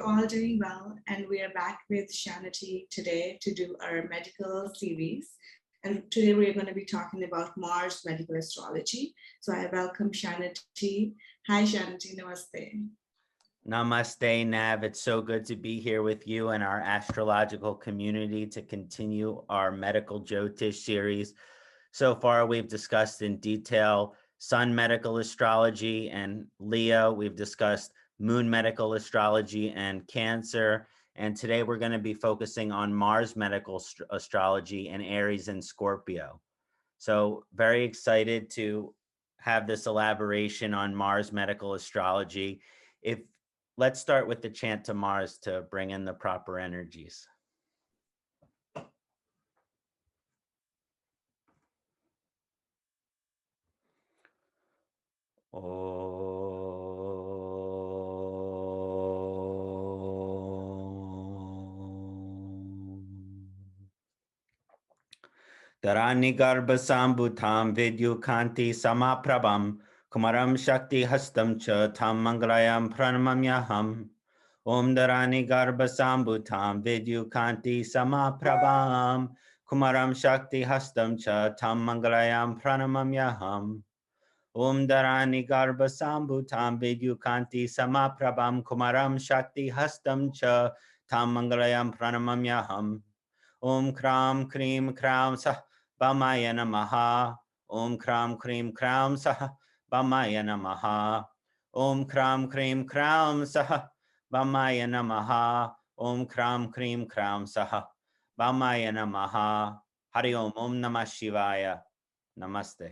you're all doing well, and we are back with Kṣaṇāti today to do our medical series. And today we're going to be talking about Mars medical astrology. So I welcome Kṣaṇāti. Hi, Kṣaṇāti. Namaste. Namaste, Nav. It's so good to be here with you and our astrological community to continue our medical Jyotish series. So far, we've discussed in detail Sun medical astrology and Leo. We've discussed Moon medical astrology and Cancer. And today we're going to be focusing on Mars medical astrology and Aries and Scorpio. So very excited to have this elaboration on Mars medical astrology. Let's start with the chant to Mars to bring in the proper energies. Dharani garbha sambhutam vidyukanti samaprabham kumaram shakti hastam cha tam mangalayam pranamamyaham. Om Dharani garbha sambhutam vidyukanti samaprabham kumaram shakti hastam cha tam mangalayam pranamamyaham. Om Dharani garbha sambhutam vidyukanti samaprabham kumaram shakti hastam cha tam mangalayam pranamamyaham. Om Kram Krim Kram Sah Bhamaya Namaha. Om Kram Krim Kram Sah Bhamaya Namaha. Om Kram Krim Kram Sah Bhamaya Namaha. Om Kram Krim Kram Sah Bhamaya Namaha. Hari Om. Om Namah Shivaya. Namaste.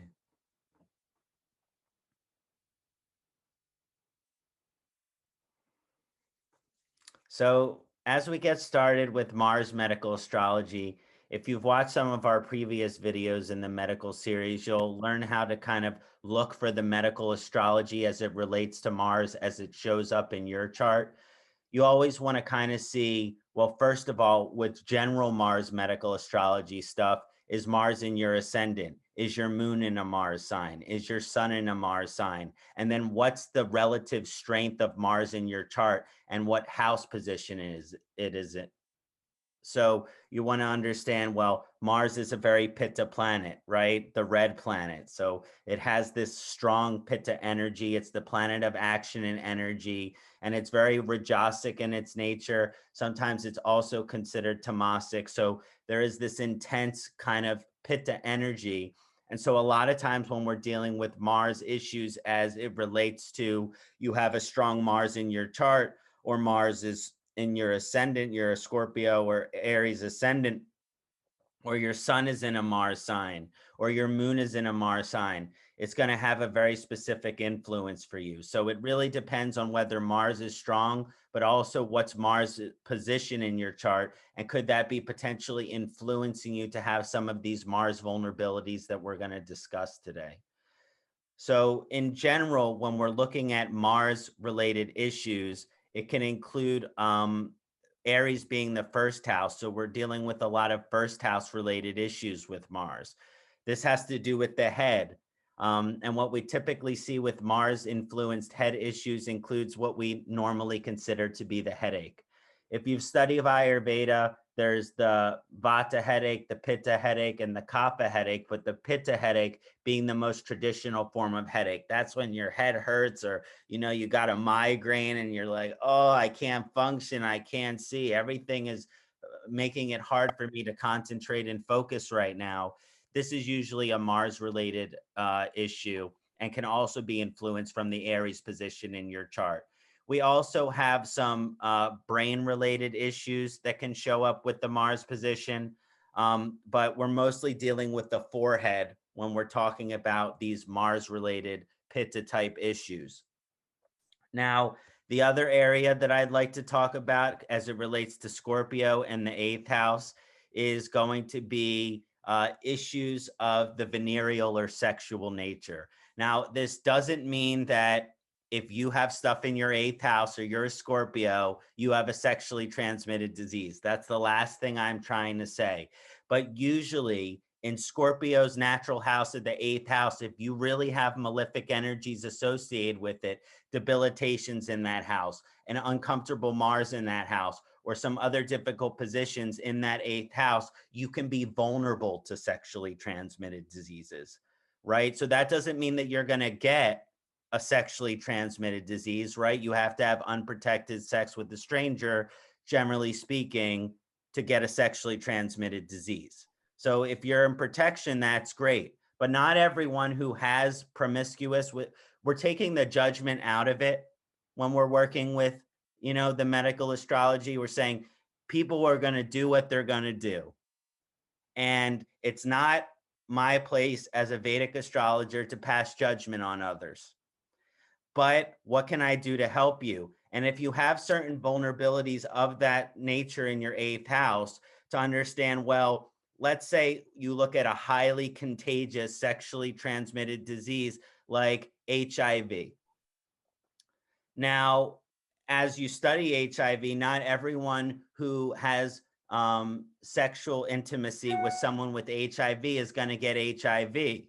So as we get started with Mars medical astrology, if you've watched some of our previous videos in the medical series, you'll learn how to kind of look for the medical astrology as it relates to Mars, as it shows up in your chart. You always want to kind of see, well, first of all, with general Mars medical astrology stuff, is Mars in your ascendant? Is your moon in a Mars sign? Is your sun in a Mars sign? And then what's the relative strength of Mars in your chart, and what house position is it? So you want to understand, well, Mars is a very Pitta planet, right? The red planet. So it has this strong Pitta energy. It's the planet of action and energy, and it's very Rajasic in its nature. Sometimes it's also considered Tamasic. So there is this intense kind of Pitta energy. And so a lot of times when we're dealing with Mars issues as it relates to, you have a strong Mars in your chart, or Mars is in your ascendant, you're a Scorpio or Aries ascendant, or your sun is in a Mars sign, or your moon is in a Mars sign, it's going to have a very specific influence for you. So it really depends on whether Mars is strong, but also what's Mars' position in your chart, and could that be potentially influencing you to have some of these Mars vulnerabilities that we're going to discuss today. So in general, when we're looking at Mars-related issues, it can include Aries being the first house. So we're dealing with a lot of first house related issues with Mars. This has to do with the head. And what we typically see with Mars influenced head issues includes what we normally consider to be the headache. If you've studied Ayurveda, there's the Vata headache, the Pitta headache, and the Kapha headache, but the Pitta headache being the most traditional form of headache. That's when your head hurts, or, you got a migraine and you're like, oh, I can't function. I can't see. Everything is making it hard for me to concentrate and focus right now. This is usually a Mars-related issue, and can also be influenced from the Aries position in your chart. We also have some brain-related issues that can show up with the Mars position, but we're mostly dealing with the forehead when we're talking about these Mars-related Pitta-type issues. Now, the other area that I'd like to talk about as it relates to Scorpio and the 8th house is going to be issues of the venereal or sexual nature. Now, this doesn't mean that if you have stuff in your 8th house or you're a Scorpio, you have a sexually transmitted disease. That's the last thing I'm trying to say. But usually, in Scorpio's natural house of the 8th house, if you really have malefic energies associated with it, debilitations in that house, an uncomfortable Mars in that house, or some other difficult positions in that 8th house, you can be vulnerable to sexually transmitted diseases, right? So that doesn't mean that you're going to get a sexually transmitted disease, right? You have to have unprotected sex with a stranger, generally speaking, to get a sexually transmitted disease. So if you're in protection, that's great. But not everyone who has promiscuous, we're taking the judgment out of it when we're working with, the medical astrology. We're saying people are going to do what they're going to do. And it's not my place as a Vedic astrologer to pass judgment on others. But what can I do to help you? And if you have certain vulnerabilities of that nature in your 8th house, to understand, well, let's say you look at a highly contagious sexually transmitted disease like HIV. Now, as you study HIV, not everyone who has sexual intimacy with someone with HIV is going to get HIV.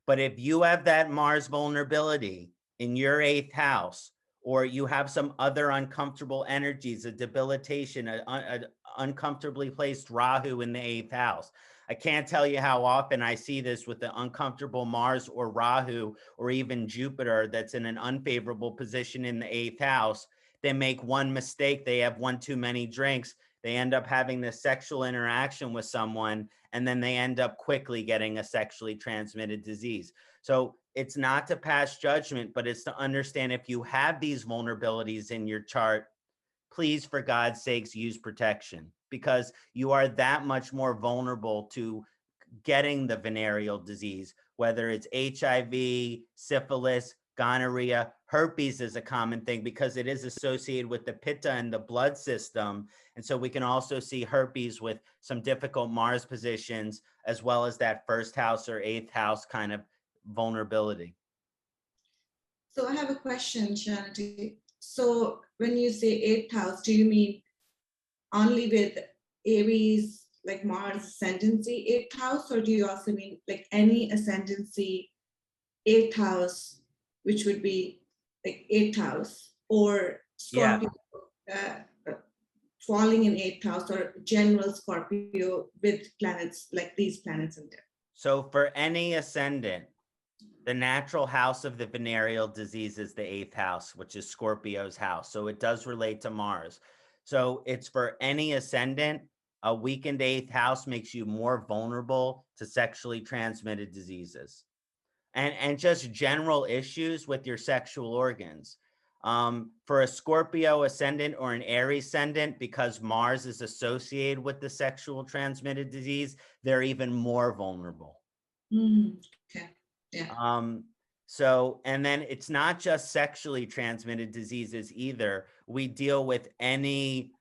But if you have that Mars vulnerability in your 8th house, or you have some other uncomfortable energies, a debilitation, a uncomfortably placed Rahu in the 8th house. I can't tell you how often I see this with the uncomfortable Mars or Rahu or even Jupiter that's in an unfavorable position in the 8th house. They make one mistake. They have one too many drinks. They end up having this sexual interaction with someone, and then they end up quickly getting a sexually transmitted disease. So it's not to pass judgment, but it's to understand if you have these vulnerabilities in your chart, please, for God's sakes, use protection, because you are that much more vulnerable to getting the venereal disease, whether it's HIV, syphilis, gonorrhea. Herpes is a common thing because it is associated with the pitta and the blood system. And so we can also see herpes with some difficult Mars positions, as well as that 1st house or 8th house kind of vulnerability. So I have a question, Kṣaṇāti. So when you say 8th house, do you mean only with Aries, like Mars ascendancy 8th house, or do you also mean like any ascendancy 8th house, which would be like 8th house, or Scorpio falling in 8th house, or general Scorpio with planets like these planets in there? So for any ascendant, the natural house of the venereal disease is the 8th house, which is Scorpio's house. So it does relate to Mars. So it's for any ascendant. A weakened 8th house makes you more vulnerable to sexually transmitted diseases and just general issues with your sexual organs. For a Scorpio ascendant or an Aries ascendant, because Mars is associated with the sexual transmitted disease, they're even more vulnerable. Okay. Yeah. So, and then it's not just sexually transmitted diseases either. We deal with any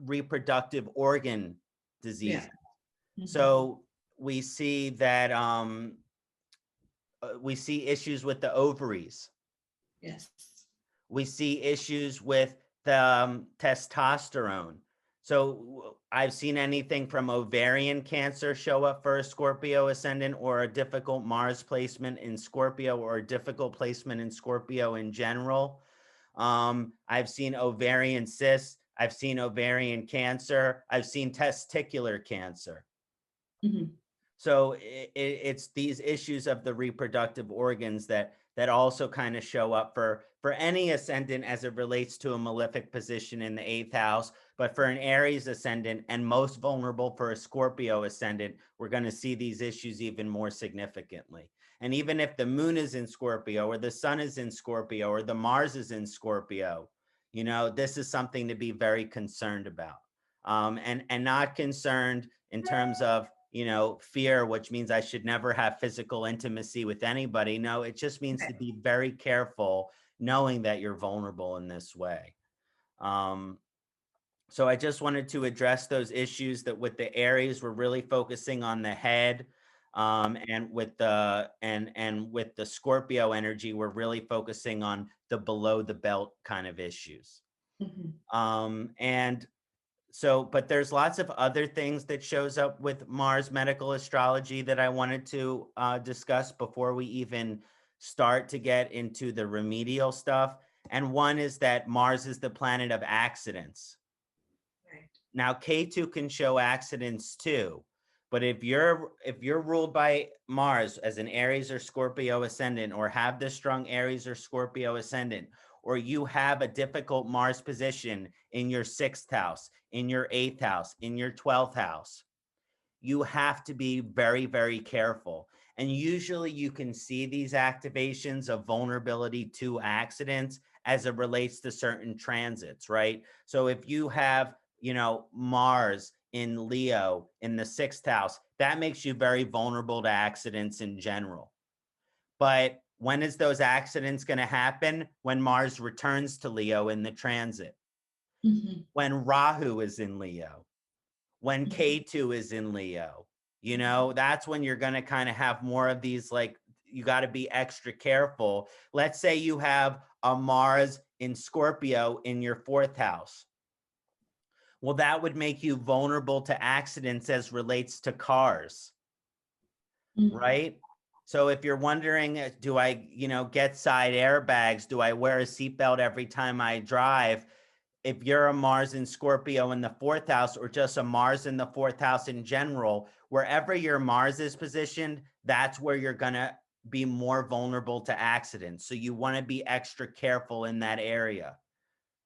reproductive organ disease. Yeah. So we see that we see issues with the ovaries. Yes. We see issues with the testosterone. So I've seen anything from ovarian cancer show up for a Scorpio ascendant, or a difficult Mars placement in Scorpio, or a difficult placement in Scorpio in general. I've seen ovarian cysts. I've seen ovarian cancer. I've seen testicular cancer. Mm-hmm. So it's these issues of the reproductive organs that also kind of show up for any ascendant as it relates to a malefic position in the 8th house. But for an Aries ascendant, and most vulnerable for a Scorpio ascendant, we're going to see these issues even more significantly. And even if the moon is in Scorpio, or the sun is in Scorpio, or the Mars is in Scorpio, this is something to be very concerned about. And not concerned in terms of fear, which means I should never have physical intimacy with anybody. No, it just means to be very careful, knowing that you're vulnerable in this way. So I just wanted to address those issues, that with the Aries, we're really focusing on the head. And with the Scorpio energy, we're really focusing on the below the belt kind of issues. Mm-hmm. And but there's lots of other things that shows up with Mars medical astrology that I wanted to discuss before we even start to get into the remedial stuff. And one is that Mars is the planet of accidents. Right. Now, K2 can show accidents too, but if you're ruled by Mars as an Aries or Scorpio ascendant, or have the strong Aries or Scorpio ascendant, or you have a difficult Mars position in your 6th house, in your 8th house, in your 12th house, you have to be very, very careful. And usually you can see these activations of vulnerability to accidents as it relates to certain transits, right? So if you have, Mars in Leo in the 6th house, that makes you very vulnerable to accidents in general. But when is those accidents going to happen? When Mars returns to Leo in the transit, when Rahu is in Leo, when K2 is in Leo, that's when you're going to kind of have more of these, like, you got to be extra careful. Let's say you have a Mars in Scorpio in your 4th house. Well, that would make you vulnerable to accidents as relates to cars, right? So if you're wondering, do I, get side airbags? Do I wear a seatbelt every time I drive? If you're a Mars in Scorpio in the 4th house, or just a Mars in the 4th house in general, wherever your Mars is positioned, that's where you're going to be more vulnerable to accidents. So you want to be extra careful in that area.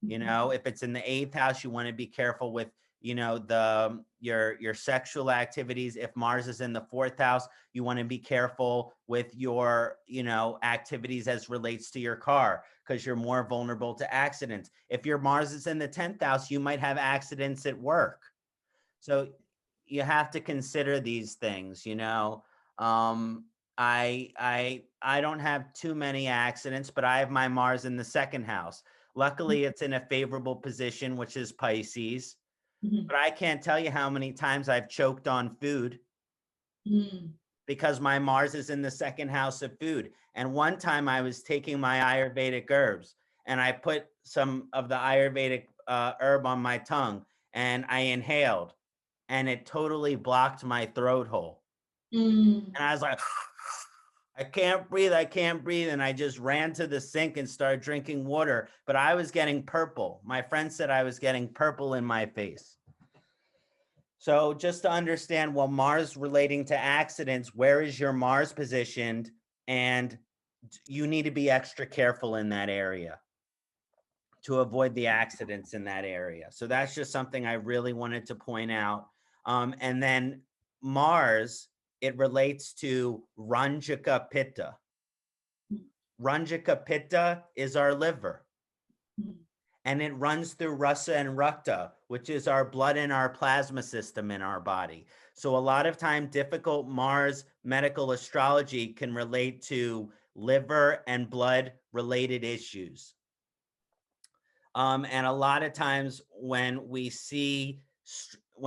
If it's in the 8th house, you want to be careful with, your sexual activities. If Mars is in the 4th house, you want to be careful with your, activities as relates to your car, because you're more vulnerable to accidents. If your Mars is in the 10th house, you might have accidents at work. So you have to consider these things, I don't have too many accidents, but I have my Mars in the 2nd house. Luckily, it's in a favorable position, which is Pisces. But I can't tell you how many times I've choked on food because my Mars is in the 2nd house of food. And one time I was taking my Ayurvedic herbs, and I put some of the Ayurvedic herb on my tongue, and I inhaled, and it totally blocked my throat hole. And I was like, I can't breathe. And I just ran to the sink and started drinking water. But I was getting purple. My friend said I was getting purple in my face. So just to understand, well, Mars relating to accidents, where is your Mars positioned? And you need to be extra careful in that area to avoid the accidents in that area. So that's just something I really wanted to point out. And then Mars, it relates to Ranjaka Pitta. Ranjaka Pitta is our liver. And it runs through Rasa and Rakta, which is our blood and our plasma system in our body. So a lot of time, difficult Mars medical astrology can relate to liver and blood related issues. And a lot of times when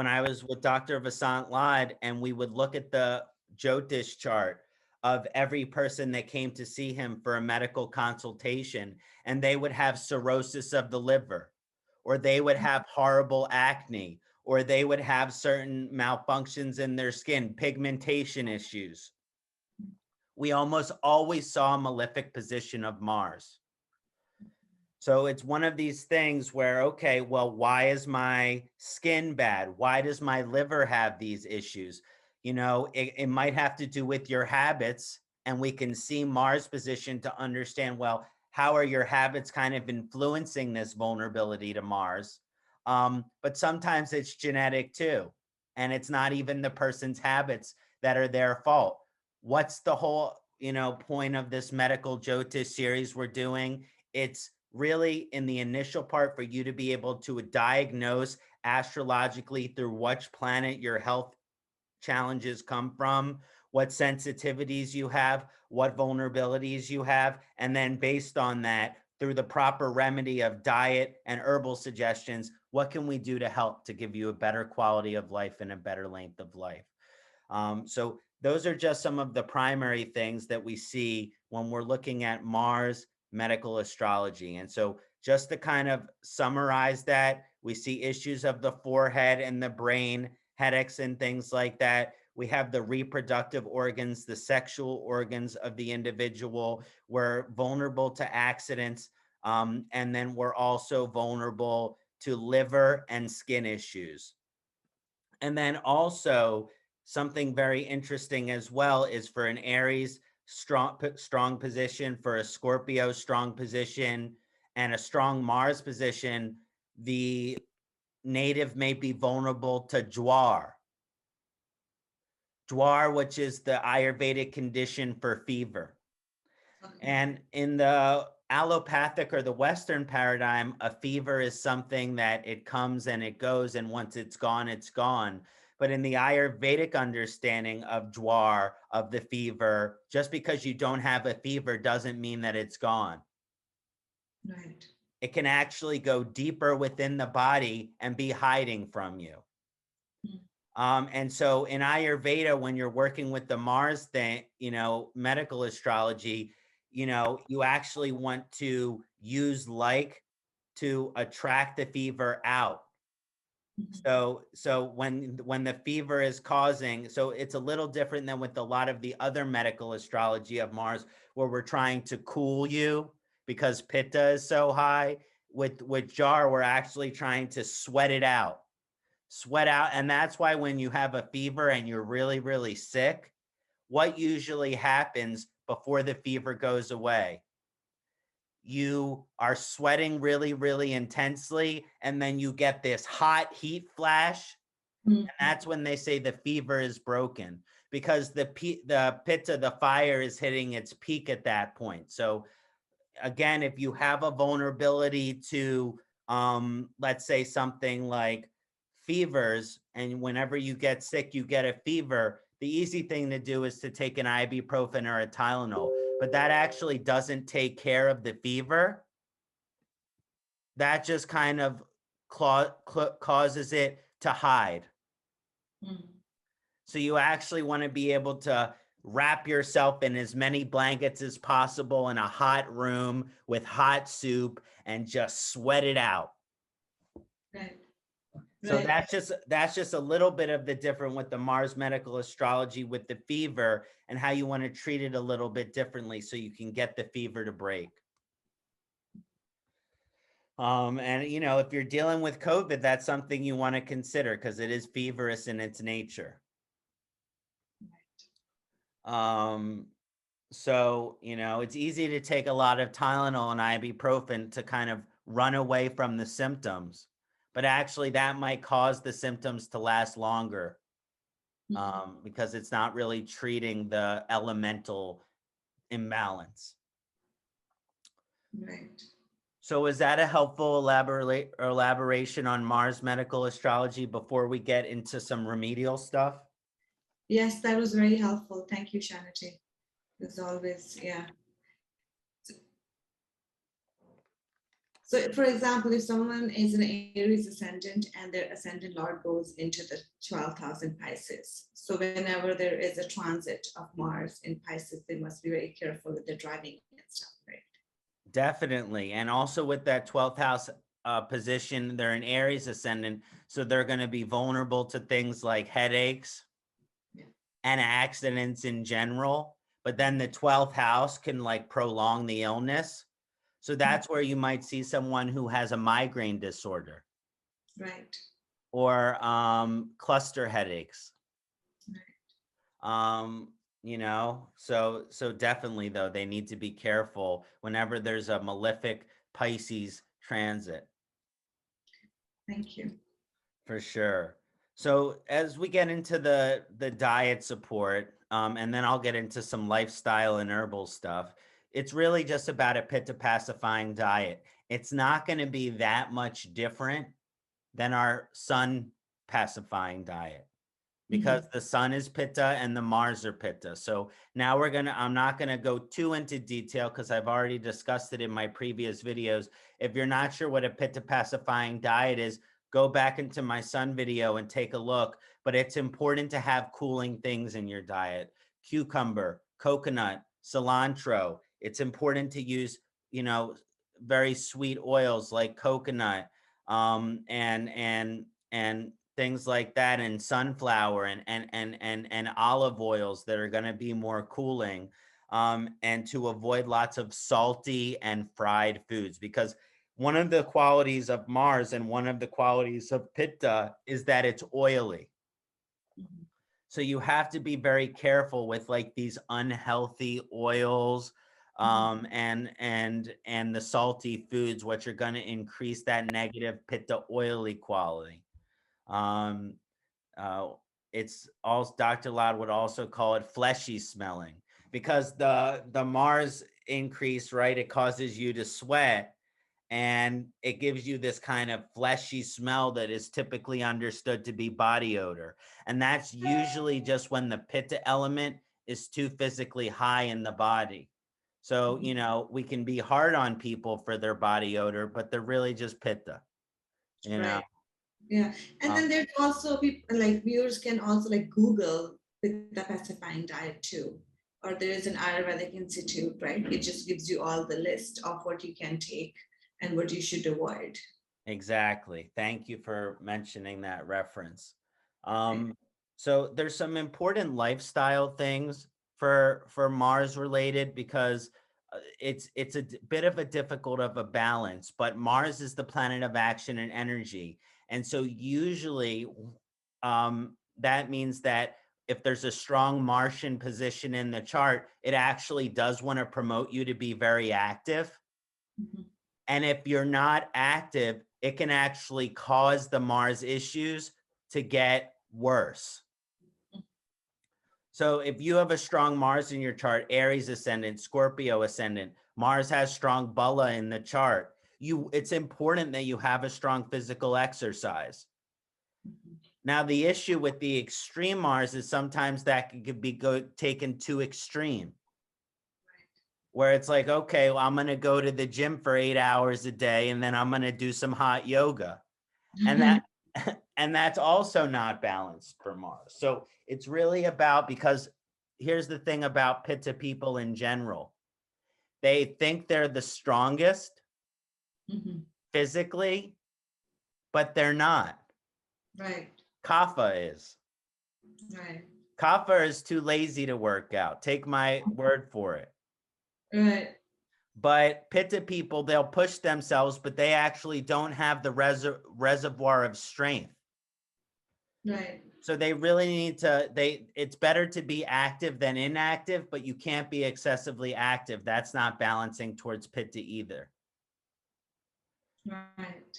I was with Dr. Vasant Lad, and we would look at the Jyotish chart of every person that came to see him for a medical consultation, and they would have cirrhosis of the liver, or they would have horrible acne, or they would have certain malfunctions in their skin, pigmentation issues. We almost always saw a malefic position of Mars. So it's one of these things where, okay, well, why is my skin bad? Why does my liver have these issues? It might have to do with your habits, and we can see Mars position to understand, well, how are your habits kind of influencing this vulnerability to Mars? But sometimes it's genetic too, and it's not even the person's habits that are their fault. What's the whole, point of this medical Jyotish series we're doing? It's really in the initial part for you to be able to diagnose astrologically through which planet your health challenges come from, what sensitivities you have, what vulnerabilities you have, and then based on that, through the proper remedy of diet and herbal suggestions, what can we do to help to give you a better quality of life and a better length of life? So those are just some of the primary things that we see when we're looking at Mars medical astrology. And so just to kind of summarize that, We see issues of the forehead and the brain, headaches and things like that. We have the reproductive organs, the sexual organs of the individual. We're vulnerable to accidents. And then we're also vulnerable to liver and skin issues. And then also something very interesting as well is for an Aries strong position, for a Scorpio strong position, and a strong Mars position, the native may be vulnerable to Jwar. Jwar, which is the Ayurvedic condition for fever. Okay. And in the allopathic or the Western paradigm, a fever is something that it comes and it goes, and once it's gone, it's gone. But in the Ayurvedic understanding of Jwar, of the fever, just because you don't have a fever doesn't mean that it's gone. Right. It can actually go deeper within the body and be hiding from you. And so in Ayurveda, when you're working with the Mars thing, medical astrology, you actually want to use like to attract the fever out. So when the fever is causing, so it's a little different than with a lot of the other medical astrology of Mars, where we're trying to cool you because Pitta is so high. With Jwar, we're actually trying to sweat it out. And that's why when you have a fever and you're really, really sick, what usually happens before the fever goes away? You are sweating really, really intensely, and then you get this hot heat flash. And that's when they say the fever is broken, because the pitta, the fire, is hitting its peak at that point. So again, if you have a vulnerability to, let's say something like fevers, and whenever you get sick, you get a fever, the easy thing to do is to take an ibuprofen or a Tylenol, but that actually doesn't take care of the fever. That just kind of causes it to hide. So you actually want to be able to wrap yourself in as many blankets as possible in a hot room with hot soup and just sweat it out. Right. So Right. that's just a little bit of the different with the Mars medical astrology with the fever, and how you want to treat it a little bit differently so you can get the fever to break. And if you're dealing with COVID, that's something you want to consider, because it is feverous in its nature. So, it's easy to take a lot of Tylenol and ibuprofen to kind of run away from the symptoms, but actually that might cause the symptoms to last longer, because it's not really treating the elemental imbalance. Right. So is that a helpful elaboration on Mars medical astrology before we get into some remedial stuff? Yes, that was very helpful. Thank you, Kṣaṇāti. As always, yeah. So, for example, if someone is an Aries ascendant and their ascendant lord goes into the 12th house in Pisces, so whenever there is a transit of Mars in Pisces, they must be very careful with the driving and stuff, right? Definitely. And also with that 12th house position, they're an Aries ascendant, so they're going to be vulnerable to things like headaches and accidents in general. But then the 12th house can like prolong the illness. So that's where you might see someone who has a migraine disorder. Right. Or cluster headaches. Right. So definitely, though, they need to be careful whenever there's a malefic Pisces transit. Thank you. For sure. So as we get into the diet support, and then I'll get into some lifestyle and herbal stuff, it's really just about a pitta pacifying diet. It's not going to be that much different than our sun pacifying diet, because the sun is pitta and the Mars are pitta. So now I'm not gonna go too into detail because I've already discussed it in my previous videos. If you're not sure what a pitta pacifying diet is, go back into my sun video and take a look. But it's important to have cooling things in your diet: cucumber, coconut, cilantro. It's important to use, very sweet oils like coconut, and things like that, and sunflower and olive oils that are going to be more cooling, and to avoid lots of salty and fried foods, because one of the qualities of Mars and one of the qualities of Pitta is that it's oily. Mhm. So you have to be very careful with like these unhealthy oils, and the salty foods, which are going to increase that negative Pitta oily quality. Um, uh, it's also, Dr. Loud would also call it fleshy smelling, because the Mars increase, right? It causes you to sweat, and it gives you this kind of fleshy smell that is typically understood to be body odor. And that's usually just when the pitta element is too physically high in the body. So, Mhm. we can be hard on people for their body odor, but they're really just pitta, you know. Right. Yeah. And Um, then there's also people like viewers can also like Google with the pacifying diet too. Or there is an Ayurvedic institute, right? It just gives you all the list of what you can take and what you should avoid. Exactly. Thank you for mentioning that reference. Right. Um, so there's some important lifestyle things for Mars related, because it's a bit of a difficult of a balance, but Mars is the planet of action and energy. And so usually that means that if there's a strong Martian position in the chart, it actually does want to promote you to be very active. Mhm. And if you're not active, it can actually cause the Mars issues to get worse. So if you have a strong Mars in your chart, Aries ascendant, Scorpio ascendant, Mars has strong Bala in the chart, it's important that you have a strong physical exercise. Mhm. Now, the issue with the extreme Mars is sometimes that could be taken too extreme, where it's like, okay, well, I'm going to go to the gym for 8 hours a day, and then I'm going to do some hot yoga. And that and that's also not balanced for Mars. So it's really about, because here's the thing about Pitta people in general. They think they're the strongest Mhm. physically, but they're not. Right. Kapha is. Right. Kapha is too lazy to work out. Take my word for it. Right. But Pitta people, they'll push themselves, but they actually don't have the reservoir of strength. Right. So they really need to, it's better to be active than inactive, but you can't be excessively active. That's not balancing towards Pitta either. Right.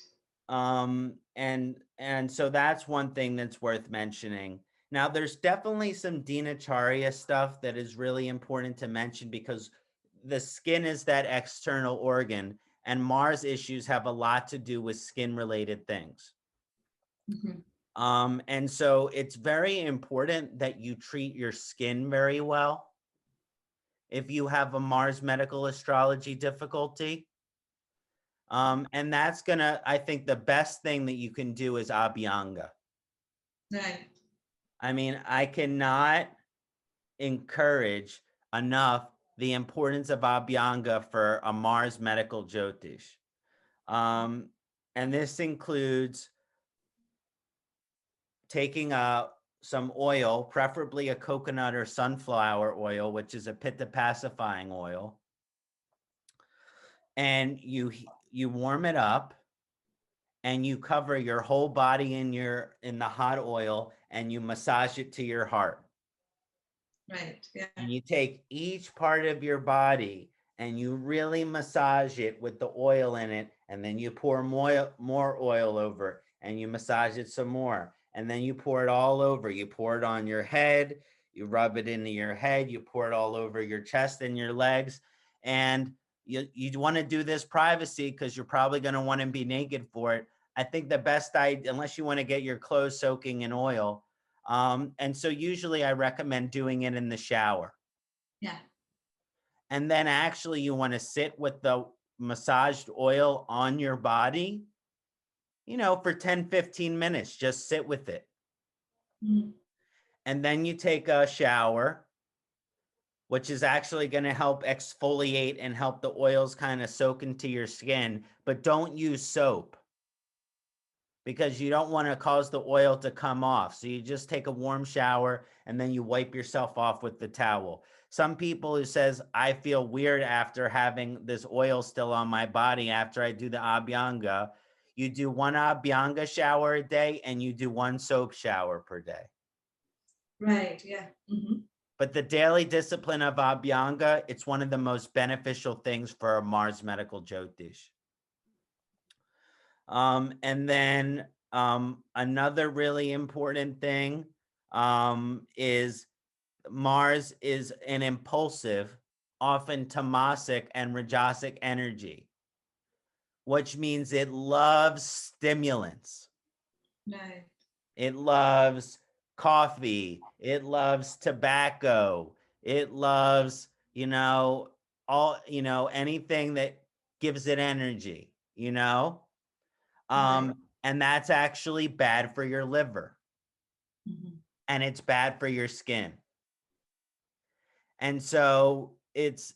And so that's one thing that's worth mentioning. Now, there's definitely some dinacharya stuff that is really important to mention, because the skin is that external organ, and Mars issues have a lot to do with skin related things. Mhm. And so it's very important that you treat your skin very well if you have a Mars medical astrology difficulty. And that's gonna, I think the best thing that you can do is Abhyanga. Right. I mean, I cannot encourage enough the importance of Abhyanga for a Mars medical Jyotish. Um, and this includes taking some oil, preferably a coconut or sunflower oil, which is a pitta pacifying oil, and you warm it up, and you cover your whole body in the hot oil, and you massage it to your heart. Right. Yeah. And you take each part of your body and you really massage it with the oil in it, and then you pour more oil over, and you massage it some more, and then you pour it all over. You pour it on your head, you rub it into your head, you pour it all over your chest and your legs. And you want to do this privacy, because you're probably going to want to be naked for it. I think the best idea, unless you want to get your clothes soaking in oil, and so usually I recommend doing it in the shower. Yeah. And then actually you want to sit with the massaged oil on your body, for 10, 15 minutes. Just sit with it. Mm. And then you take a shower, which is actually going to help exfoliate and help the oils kind of soak into your skin. But don't use soap. because you don't want to cause the oil to come off. So you just take a warm shower and then you wipe yourself off with the towel. Some people who says, I feel weird after having this oil still on my body after I do the Abhyanga. You do one Abhyanga shower a day and you do one soap shower per day. Right, yeah. But the daily discipline of Abhyanga, it's one of the most beneficial things for a Mars medical Jyotish. And then another really important thing is Mars is an impulsive, often tamasic and rajasic energy, which means it loves stimulants. Right. It loves coffee. It loves tobacco. It loves, anything that gives it energy, Right. and that's actually bad for your liver and it's bad for your skin. And so it's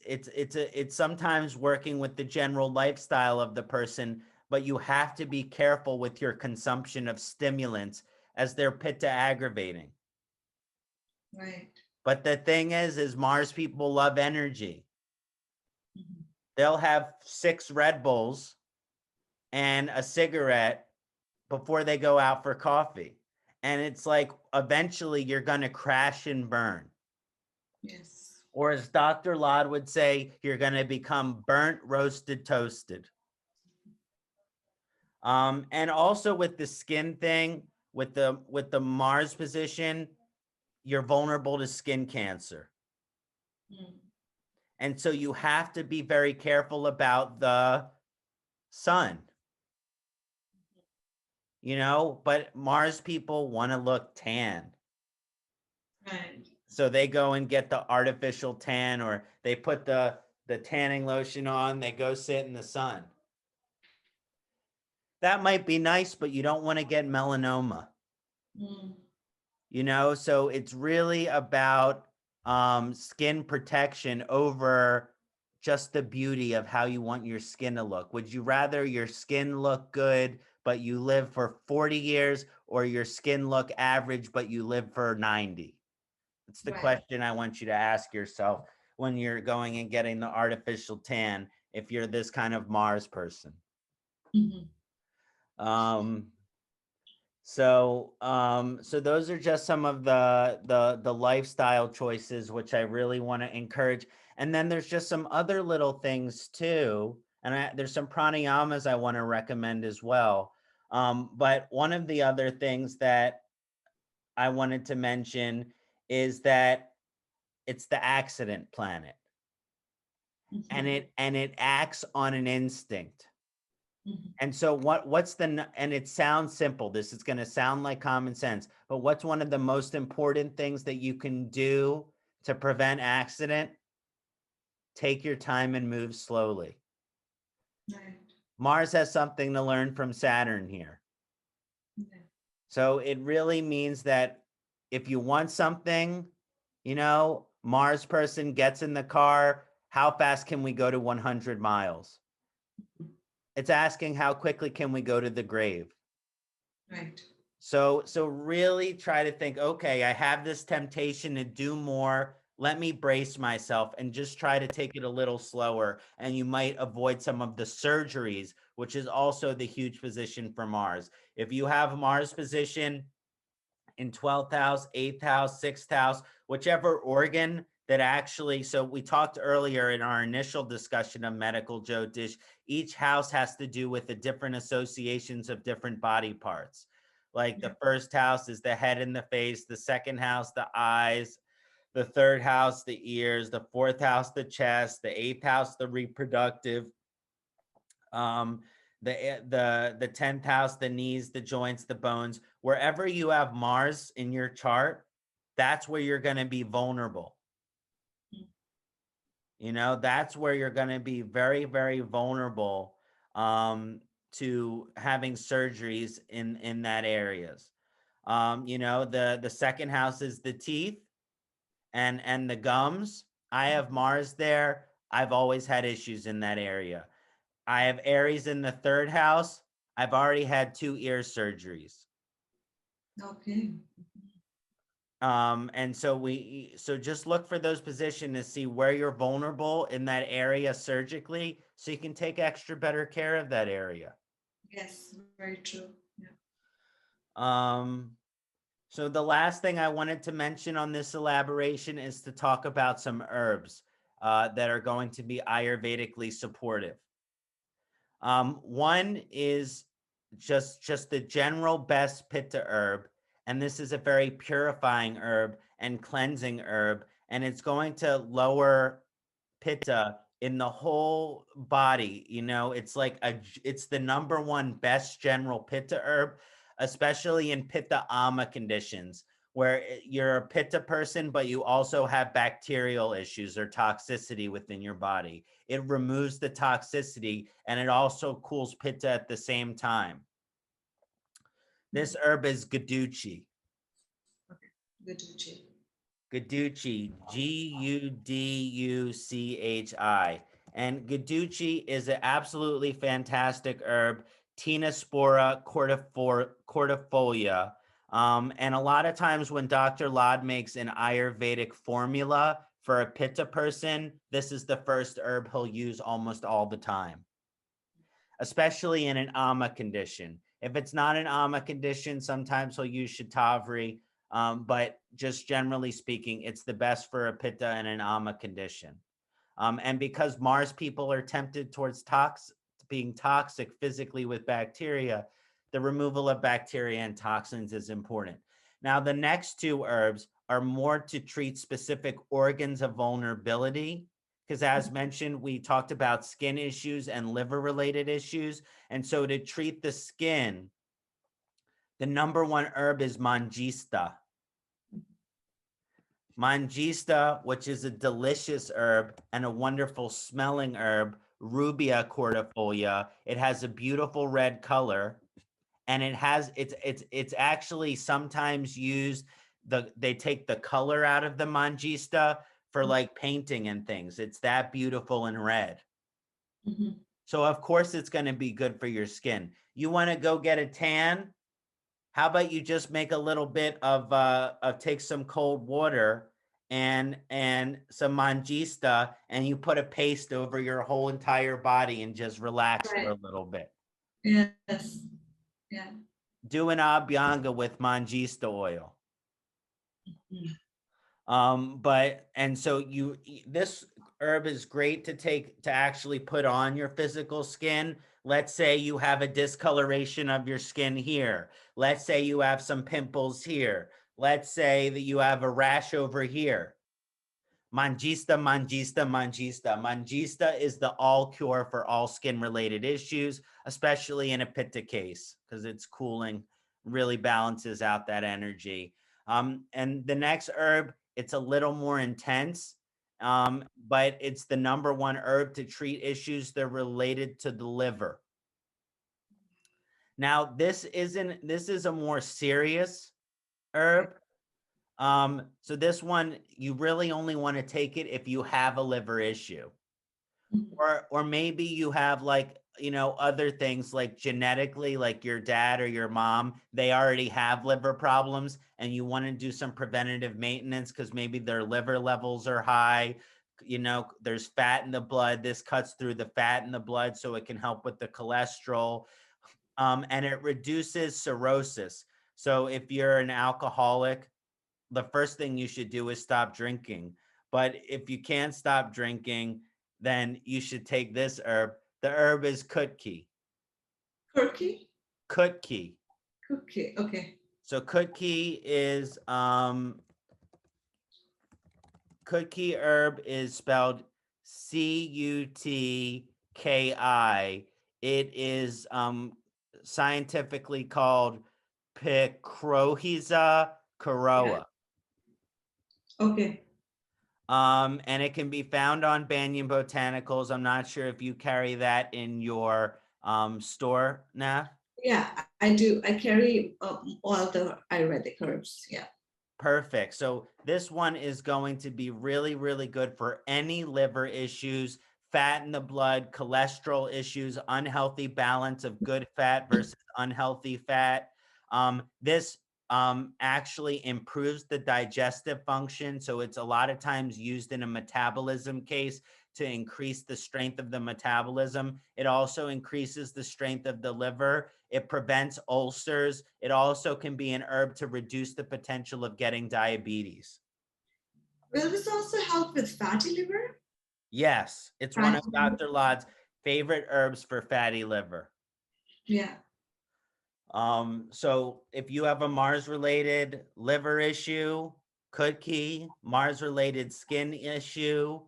sometimes working with the general lifestyle of the person, but you have to be careful with your consumption of stimulants as they're pitta aggravating. Right. But the thing is Mars people love energy. They'll have 6 Red Bulls and a cigarette before they go out for coffee. And it's like, eventually you're going to crash and burn. Yes. Or as Dr. Lod would say, you're going to become burnt, roasted, toasted. And also with the skin thing, with the Mars position, you're vulnerable to skin cancer. And so you have to be very careful about the sun. But Mars people want to look tan. Right. So they go and get the artificial tan, or they put the tanning lotion on, they go sit in the sun. That might be nice, but you don't want to get melanoma. So it's really about skin protection over just the beauty of how you want your skin to look. Would you rather your skin look good, but you live for 40 years, or your skin look average, but you live for 90? It's the question I want you to ask yourself when you're going and getting the artificial tan, if you're this kind of Mars person. So those are just some of the lifestyle choices which I really want to encourage. And then there's just some other little things too. And there's some pranayamas I want to recommend as well. But one of the other things that I wanted to mention is that it's the accident planet. And it acts on an instinct. And so and it sounds simple. This is going to sound like common sense, but what's one of the most important things that you can do to prevent accident? Take your time and move slowly. Right. Mars has something to learn from Saturn here. So it really means that if you want something, Mars person gets in the car, how fast can we go to 100 miles? It's asking how quickly can we go to the grave? Right. So really try to think, okay, I have this temptation to do more. Let me brace myself and just try to take it a little slower. And you might avoid some of the surgeries, which is also the huge position for Mars. If you have Mars position in 12th house, 8th house, 6th house, whichever organ that actually, so we talked earlier in our initial discussion of medical Jyotish, each house has to do with the different associations of different body parts. Like the first house is the head and the face, the second house, the eyes, the third house, the ears, the fourth house, the chest, the 8th house, the reproductive, the 10th house, the knees, the joints, the bones. Wherever you have Mars in your chart, that's where you're going to be vulnerable. That's where you're going to be very, very vulnerable to having surgeries in that areas. The second house is the teeth and the gums. I have Mars there. I've always had issues in that area. I have Aries in the third house. I've already had 2 ear surgeries. Okay. And so just look for those positions to see where you're vulnerable in that area surgically, so you can take extra better care of that area. Yes, very true. Yeah. So the last thing I wanted to mention on this elaboration is to talk about some herbs that are going to be Ayurvedically supportive. One is just the general best pitta herb, and this is a very purifying herb and cleansing herb, and it's going to lower pitta in the whole body. You know, it's like it's the number one best general pitta herb, especially in pitta ama conditions where you're a pitta person, but you also have bacterial issues or toxicity within your body. It removes the toxicity and it also cools pitta at the same time. This herb is Guduchi. Okay. Guduchi. Guduchi, Guduchi. And Guduchi is an absolutely fantastic herb, Tinospora cordifolia. And a lot of times when Dr. Lad makes an Ayurvedic formula for a pitta person, this is the first herb he'll use almost all the time, especially in an ama condition. If it's not an ama condition, sometimes he'll use Shatavari, but just generally speaking, it's the best for a pitta and an ama condition. And because Mars people are tempted towards being toxic physically with bacteria, the removal of bacteria and toxins is important. Now, the next 2 herbs are more to treat specific organs of vulnerability, because as mentioned, we talked about skin issues and liver related issues. And so to treat the skin, the number 1 herb is Mangista. Mangista, which is a delicious herb and a wonderful smelling herb, Rubia cordifolia. It has a beautiful red color, and it's actually sometimes used. They take the color out of the Mangista for like painting and things. It's that beautiful and red. Mm-hmm. So of course it's going to be good for your skin. You want to go get a tan? How about you just make a little bit of take some cold water and some Mangista, and you put a paste over your whole entire body and just relax for Right. a little bit. Yes. Yeah. Do an abhyanga with Mangista oil. So this herb is great to take to actually put on your physical skin. Let's say you have a discoloration of your skin here. Let's say you have some pimples here. Let's say that you have a rash over here. Mangista, Mangista, Mangista. Mangista is the all cure for all skin related issues, especially in a pitta case, because it's cooling, really balances out that energy. And the next herb, it's a little more intense, but it's the number 1 herb to treat issues that are related to the liver. Now, this is a more serious herb. So this one, you really only want to take it if you have a liver issue, or maybe you have other things like genetically, like your dad or your mom, they already have liver problems and you want to do some preventative maintenance because maybe their liver levels are high. There's fat in the blood. This cuts through the fat in the blood, so it can help with the cholesterol. And it reduces cirrhosis. So if you're an alcoholic, the first thing you should do is stop drinking. But if you can't stop drinking, then you should take this herb. The herb is Kutki. Turkey? Kutki. Cookie. Okay. So Kutki herb is spelled Cutki. It is scientifically called Picrohiza coroa. Okay. And it can be found on Banyan Botanicals. I'm not sure if you carry that in your store now. Yeah, I do. I carry all the Ayurvedic herbs. Yeah. Perfect. So this one is going to be really, really good for any liver issues, fat in the blood, cholesterol issues, unhealthy balance of good fat versus unhealthy fat. This actually improves the digestive function. So it's a lot of times used in a metabolism case to increase the strength of the metabolism. It also increases the strength of the liver. It prevents ulcers. It also can be an herb to reduce the potential of getting diabetes. Will this also help with fatty liver? Yes, it's one of Dr. Laud's favorite herbs for fatty liver. Yeah. So if you have a Mars-related liver issue, Kudki, Mars-related skin issue,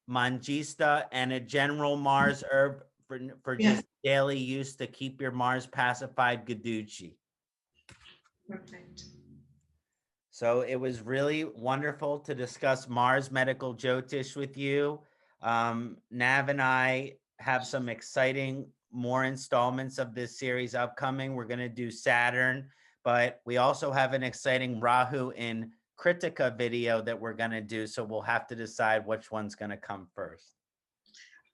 Mangista, and a general Mars herb for just daily use to keep your Mars pacified, Gaduchi. Perfect. So it was really wonderful to discuss Mars Medical Jyotish with you. Nav and I have some exciting more installments of this series upcoming. We're going to do Saturn, but we also have an exciting Rahu in Kritika video that we're going to do. So we'll have to decide which one's going to come first.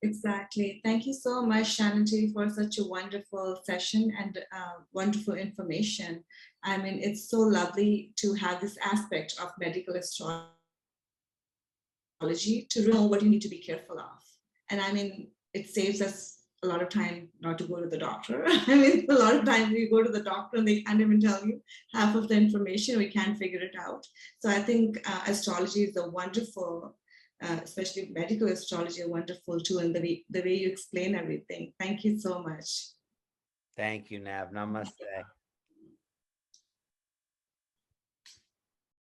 Exactly. Thank you so much, Kṣaṇāti, for such a wonderful session and wonderful information. I mean, it's so lovely to have this aspect of medical astrology to know what you need to be careful of. And I mean, it saves us a lot of time not to go to the doctor. I mean, a lot of times we go to the doctor and they can't even tell you half of the information. We can't figure it out. So I think astrology is a wonderful, especially medical astrology, a wonderful tool in the way you explain everything. Thank you so much. Thank you, Nav. Namaste.